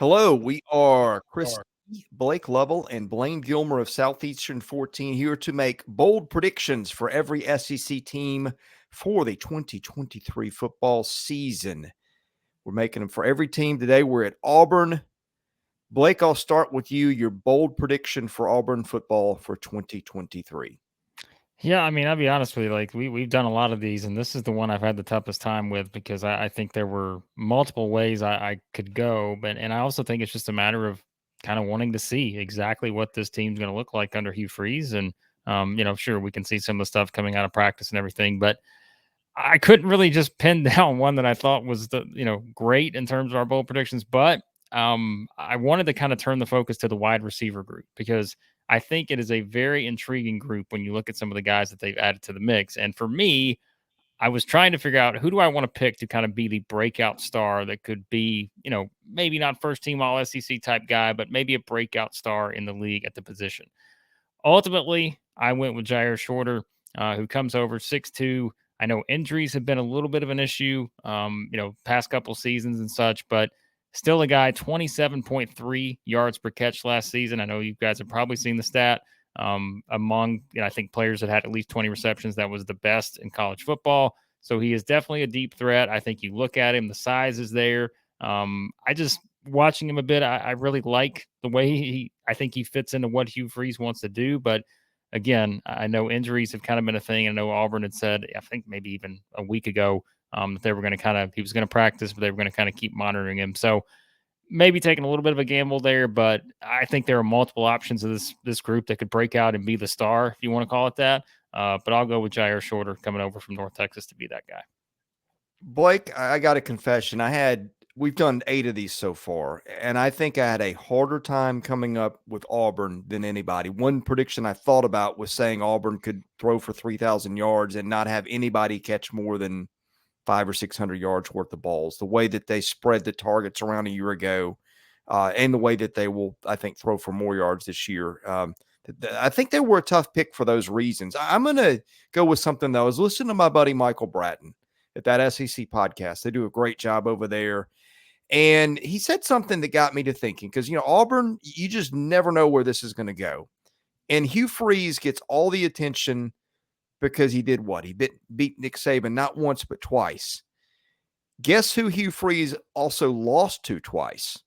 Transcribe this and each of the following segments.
Hello, we are Chris, Blake Lovell, and Blayne Gilmer of Southeastern 14 here to make bold predictions for every SEC team for the 2023 football season. We're making them for every team today. We're at Auburn. Blake, I'll start with you. Your bold prediction for Auburn football for 2023. Yeah, I mean, I'll be honest with you. Like we've done a lot of these, and this is the one I've had the toughest time with because I think there were multiple ways I could go, and I also think it's just a matter of kind of wanting to see exactly what this team's going to look like under Hugh Freeze, and sure we can see some of the stuff coming out of practice and everything, but I couldn't really just pin down one that I thought was great in terms of our bold predictions, but I wanted to kind of turn the focus to the wide receiver group because I think it is a very intriguing group when you look at some of the guys that they've added to the mix. And for me, I was trying to figure out who do I want to pick to kind of be the breakout star that could be, maybe not first team all SEC type guy, but maybe a breakout star in the league at the position. Ultimately, I went with Jair Shorter, who comes over 6'2". I know injuries have been a little bit of an issue, past couple seasons and such, but still a guy, 27.3 yards per catch last season. I know you guys have probably seen the stat. Among, I think players that had at least 20 receptions, that was the best in college football. So he is definitely a deep threat. I think you look at him, the size is there. I just watching him a bit, I really like the way I think he fits into what Hugh Freeze wants to do. But again, I know injuries have kind of been a thing. I know Auburn had said, I think maybe even a week ago, that they were going to he was going to practice, but they were going to kind of keep monitoring him. So maybe taking a little bit of a gamble there, but I think there are multiple options of this group that could break out and be the star, if you want to call it that. But I'll go with Jair Shorter coming over from North Texas to be that guy. Blake, I got a confession. We've done 8 of these so far, and I think I had a harder time coming up with Auburn than anybody. One prediction I thought about was saying Auburn could throw for 3,000 yards and not have anybody catch more than 500 or 600 yards worth of balls. The way that they spread the targets around a year ago, and the way that they will, I think, throw for more yards this year. I think they were a tough pick for those reasons. I'm going to go with something, though. I was listening to my buddy Michael Bratton at that SEC podcast. They do a great job over there. And he said something that got me to thinking because, Auburn, you just never know where this is going to go. And Hugh Freeze gets all the attention because he did what? He beat Nick Saban not once but twice. Guess who Hugh Freeze also lost to twice?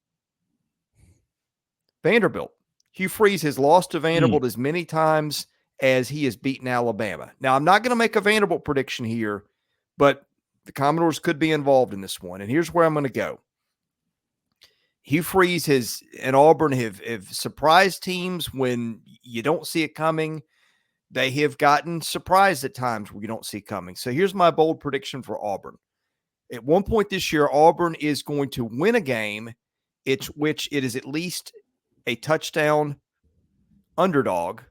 Vanderbilt. Hugh Freeze has lost to Vanderbilt as many times as he has beaten Alabama. Now, I'm not going to make a Vanderbilt prediction here, but the Commodores could be involved in this one. And here's where I'm going to go. Hugh Freeze and Auburn have surprised teams when you don't see it coming. They have gotten surprised at times where you don't see it coming. So here's my bold prediction for Auburn. At one point this year, Auburn is going to win a game which it is at least a touchdown underdog.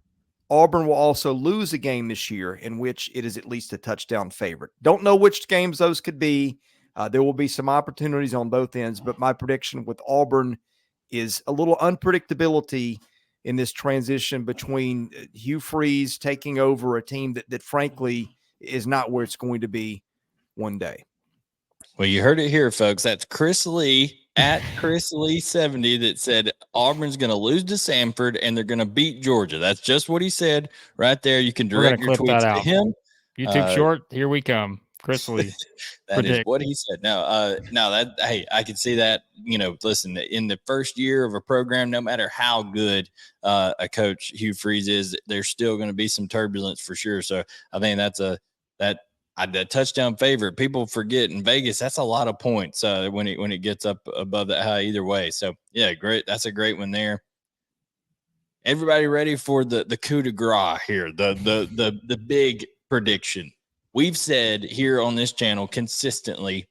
Auburn will also lose a game this year in which it is at least a touchdown favorite. Don't know which games those could be. There will be some opportunities on both ends, but my prediction with Auburn is a little unpredictability in this transition between Hugh Freeze taking over a team that frankly is not where it's going to be one day. Well, you heard it here, folks. That's Chris Lee at Chris Lee 70 that said Auburn's going to lose to Samford and they're going to beat Georgia. That's just what he said right there. You can direct your tweets to him. YouTube short, here we come. Chris Lee. That is what he said. Hey, I can see that. Listen, in the first year of a program, no matter how good a coach Hugh Freeze is, there's still going to be some turbulence for sure. So I think that's a touchdown favorite. People forget in Vegas, that's a lot of points when it gets up above that high either way. So yeah, great. That's a great one there. Everybody ready for the coup de grace here, the big prediction. We've said here on this channel consistently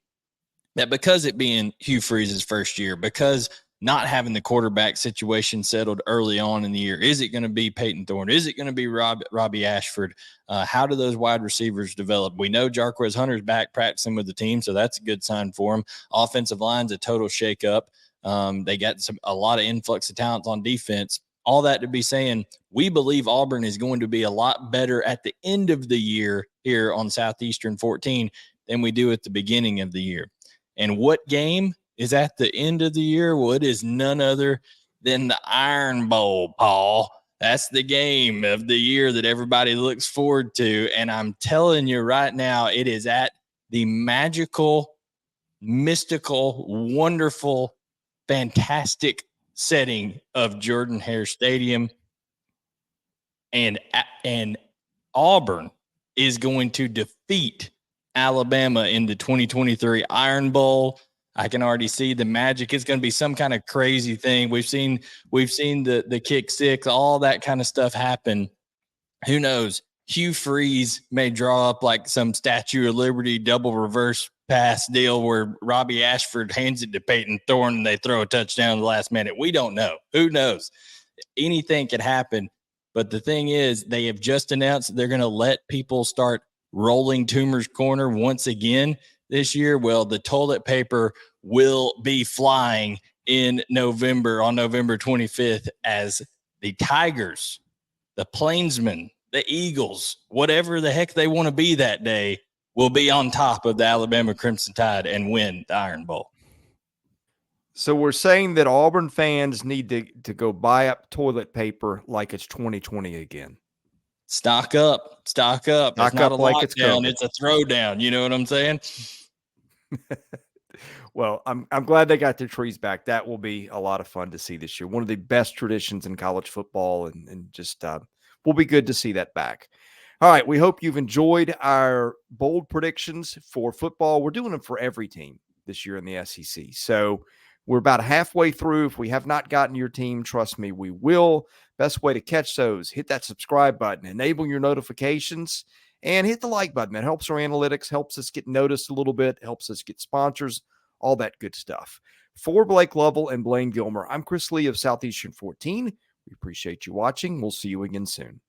that because it being Hugh Freeze's first year, because not having the quarterback situation settled early on in the year, is it going to be Peyton Thorne? Is it going to be Robbie Ashford? How do those wide receivers develop? We know Jarquez Hunter's back practicing with the team, so that's a good sign for him. Offensive line's a total shakeup. They got a lot of influx of talent on defense. All that to be saying, we believe Auburn is going to be a lot better at the end of the year here on Southeastern 14 than we do at the beginning of the year. And what game is at the end of the year? Well, it is none other than the Iron Bowl, Paul. That's the game of the year that everybody looks forward to. And I'm telling you right now, it is at the magical, mystical, wonderful, fantastic setting of Jordan-Hare Stadium. And Auburn is going to defeat Alabama in the 2023 Iron Bowl. I can already see the magic. It's going to be some kind of crazy thing. We've seen the kick six, all that kind of stuff happen. Who knows? Hugh Freeze may draw up like some Statue of Liberty double reverse pass deal where Robbie Ashford hands it to Peyton Thorne and they throw a touchdown at the last minute. We don't know. Who knows? Anything could happen. But the thing is, they have just announced they're going to let people start rolling Toomer's Corner once again this year. Well, the toilet paper will be flying in November, on November 25th, as the Tigers, the Plainsmen, the Eagles, whatever the heck they want to be that day, will be on top of the Alabama Crimson Tide and win the Iron Bowl. So we're saying that Auburn fans need to go buy up toilet paper like it's 2020 again. Stock up. Stock up. Stock it's not up a like lockdown. it's It's a throwdown. You know what I'm saying? Well, I'm glad they got their trees back. That will be a lot of fun to see this year. One of the best traditions in college football, and just will be good to see that back. All right, we hope you've enjoyed our bold predictions for football. We're doing them for every team this year in the SEC. So we're about halfway through. If we have not gotten your team, trust me, we will. Best way to catch those, hit that subscribe button, enable your notifications, and hit the like button. That helps our analytics, helps us get noticed a little bit, helps us get sponsors, all that good stuff. For Blake Lovell and Blayne Gilmer, I'm Chris Lee of Southeastern 14. We appreciate you watching. We'll see you again soon.